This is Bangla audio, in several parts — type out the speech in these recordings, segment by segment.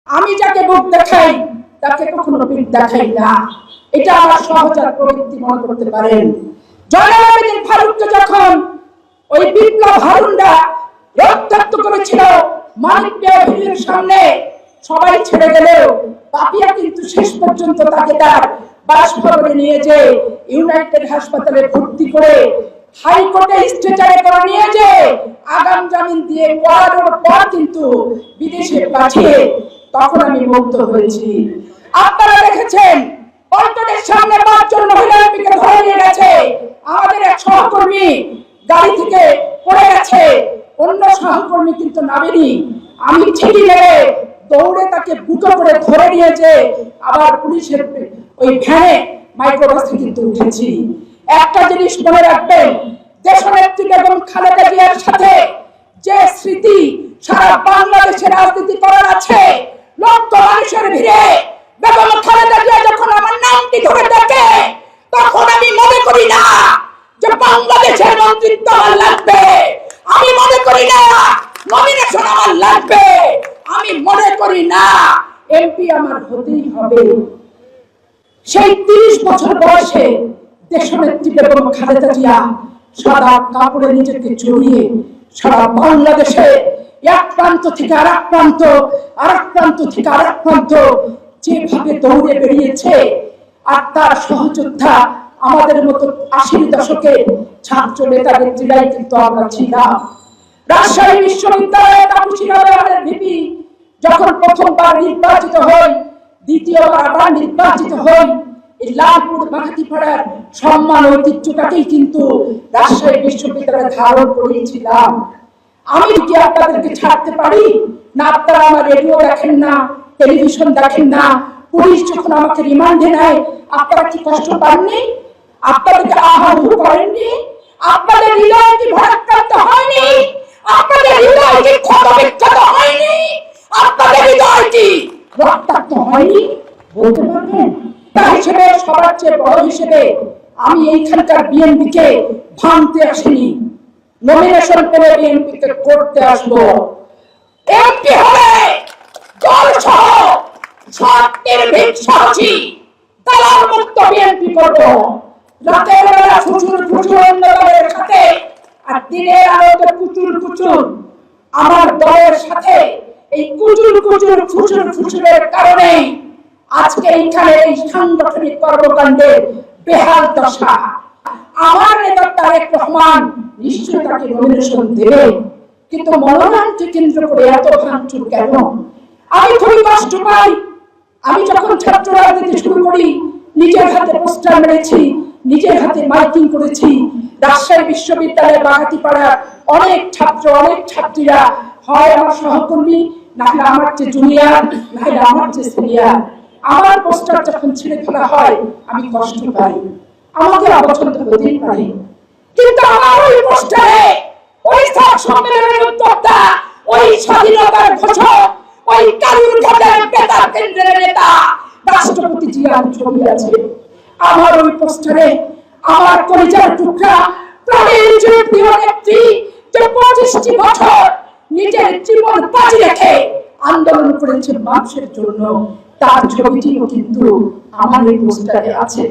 আমি যাকে বুক দেখাই তাকে কখনো পিঠ দেখাই না, এটা আমার সহজাত প্রবৃত্তি মনে করতে পারেন। জয়নাল আবেদীন ফারুককে যখন ওই বিপ্লব হারুনরা রক্তাক্ত করেছিল মানিক মিয়া ভিড়ের সামনে, সবাই ছেড়ে গেলেও পাপিয়া কিন্তু শেষ পর্যন্ত তাকে তার বাসভবনে নিয়ে যে ইউনাইটেড হাসপাতালে ভর্তি করে হাইকোর্টে স্ট্রেচারে করে নিয়ে যে আগাম জামিন দিয়ে পড়ানোর পর কিন্তু বিদেশে পাঠিয়ে তখন আমি মুক্ত হয়েছি। আপনারা দেখেছেন পল্টনের সামনে 5 জন মহিলা এমপিকে ধরে নিয়ে গেছে, আমাদের এক সহকর্মী গাড়ি থেকে পড়ে গেছে, অন্য সহকর্মী কিন্তু নামেনি। আমি ঠিকই গেলে দৌড়ে তাকে বুকে করে ধরে নিয়েছে, আবার পুলিশের ওই ভ্যানে মাইক্রোবাসে কিন্তু উঠেছি। একটা জিনিস মনে রাখবেন, দেশনেত্রী বেগম খালেদা জিয়ার সাথে যে স্মৃতি সারা বাংলাদেশে রাজনীতি করার আছে, লক্ষ মানুষের ভিড়ে বেগম খালেদা জিয়া যখন আমার নামটি ধরে ডাকে তখন আমি মনে করি না যে বাংলাদেশের মন্ত্রিত্ব আমার লাগবে, আমি মনে করি না নমিনেশন আমার লাগবে, আমি মনে করি না এমপি আমার হতেই হবে। সেই 30 বছর বয়সে দেশনেত্রী বেগম খালেদা জিয়া সাদা কাপড়ে নিজেকে জড়িয়ে সারা বাংলাদেশে এক প্রান্ত থেকে আরেক প্রান্ত, আরেক প্রান্ত থেকে আরেক প্রান্ত যেভাবে দৌড়ে বেরিয়েছে, আর তার সহযোদ্ধা আমাদের মতো 80 দশকে ছাত্র নেতা নেত্রীরাই কিন্তু আমরা ছিলাম। রাজশাহী বিশ্ববিদ্যালয়ে তাপসী রায়ের ভিপি যখন প্রথমবার নির্বাচিত হই, দ্বিতীয়বার আবার নির্বাচিত হই, এই লালপুর বাগাতিপাড়ার সম্মান ঐতিহ্যটাকেই কিন্তু রাজশাহী বিশ্ববিদ্যালয়ে ধারণ করেছিলাম। আমি কি আপনাদেরকে ছাড়তে পারি না? আপনারা আমার রেডিও দেখেন না, টেলিভিশন দেখেন না, পুলিশ যখন আমাকে রিমান্ডে নেয় আপনারা কি কষ্ট পাননি? আপনাদেরকে আহ্বান করেননি? আপনাদের হৃদয় কি ভারাক্রান্ত হয়নি? আপনাদের হৃদয় কি ক্ষতবিক্ষত হয়নি? আপনাদের হৃদয় কি রক্তাক্ত হয়নি? বলতে পারবেন? তাই হিসেবে সবার চেয়ে বড় হিসেবে আমি এইখানকার বিএনপিকে ভাঙতে আসিনি, নমিনেশন পেলে বিএনপিকে করতে আসবো। এমপি হলে দল সহ সত্যের ভিক্ষাসী দালাল মুক্ত বিএনপি করবো। রাতের বেলা ফুচুর ফুচুর অন্ধকারের সাথে আর দিনের আলোতে কুচুর কুচুর আমার দলের সাথে, এই কুচুর কুচুর ফুচুর ফুচুরের কারণে আজকে এইখানে এই সাংগঠনিক কর্মকাণ্ডে বেহাল দশা। আমার নেতা তারেক রহমান নিশ্চয়ই তাকে নমিনেশন দেবে, কিন্তু মনোনয়নকে কেন্দ্র করে এত ভাঙচুর কেন? আমি খুবই কষ্ট পাই। আমি যখন ছাত্র রাজনীতি শুরু করি নিজের হাতে পোস্টার মেরেছি, নিজের হাতে মাইকিং করেছি। রাজশাহী বিশ্ববিদ্যালয়ের বাগাতিপাড়ার অনেক ছাত্র, অনেক ছাত্রীরা হয় আমার সহকর্মী, নাহলে আমার যে জুনিয়র, নাহলে আমার যে সিনিয়র, আমার পোস্টার যখন ছিঁড়ে ফেলা হয় আমি কষ্ট পাই। আমাকে অপছন্দ হতেই পারে, কিন্তু আমার ওই পোস্টারে ওই সম্মেলনের উদ্যোক্তা, ওই স্বাধীনতার ঘোষক, ওই কালুরঘাটের বেতার কেন্দ্রের নেতা রাষ্ট্রপতি জিয়ার ছবি আছে। আমার ওই পোস্টারে আমার কলিজার টুকরা প্রাণের যে প্রিয় নেত্রী, যে 25টি বছর নিজের জীবন বাজি রেখে আন্দোলন করেছে মানুষের জন্য, তার ছবিটিও কিন্তু আমার এই পোস্টারে আছে।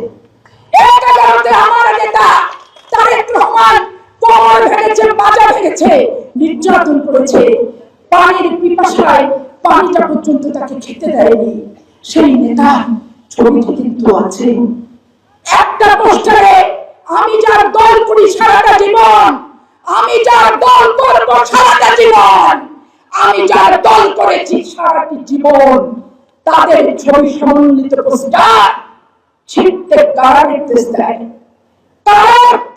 এই কারণে আমার নেতা তারেক রহমান কোমর ভেঙেছে, মাজা ভেঙেছে, নির্যাতন করেছে, পানির পিপাসায় পানিটা পর্যন্ত তাকে খেতে দেয়নি। সেই নেতা ছবিটি কিন্তু আছে। একটা পোস্টারে আমি যার দল করি সারাটা জীবন, আমি যার দল করব সারাটা জীবন, আমি যার দল করেছি সারাটি জীবন, তাদের ছবি সমন্বিত পোস্টার ছিঁড়তে কারা নির্দেশ দেয়?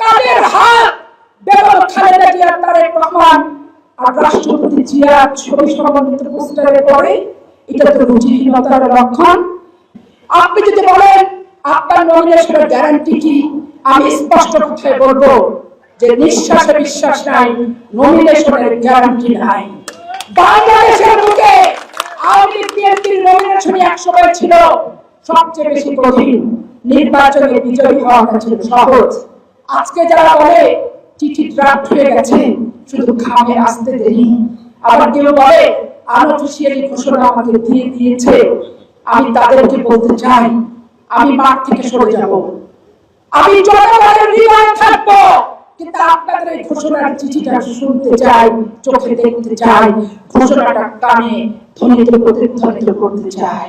তাদের হাত বেগম খালেদা জিয়া, তারেক রহমান আর রাষ্ট্রপতি জিয়ার ছবি সমন্বিত পোস্টারে পড়ে, এটা তো রুচিহীনতার লক্ষণ। আপনি যদি বলেন আপনার নমিনেশনের গ্যারান্টি কি, আমি স্পষ্ট কথায় বলবো যে নিঃশ্বাসে বিশ্বাস নাই, নমিনেশনের গ্যারান্টি নাই। বাংলাদেশের বুকে আওয়ামী লীগ বিএনপির নমিনেশন এক সময় ছিল সবচেয়ে বেশি কঠিন, নির্বাচনে বিজয়ী হওয়া ছিল সহজ। আজকে যারা বলে চিঠি ড্রাফট হয়ে গেছে, শুধু খামে আসতে দেরি, আবার কেউ বলে আনঅফিসিয়ালি ঘোষণা আমাকে দিয়ে দিয়েছে, আমি তাদেরকে বলতে চাই আমি মাঠ থেকে সরে যাব, আমি জনগণের হৃদয়ে থাকবো, কিন্তু আপনাদের এই ঘোষণার চিঠিটা শুনতে চাই, চোখে দেখতে চাই, ঘোষণাটা কানে ধ্বনিত প্রতিধ্বনিত করতে চাই।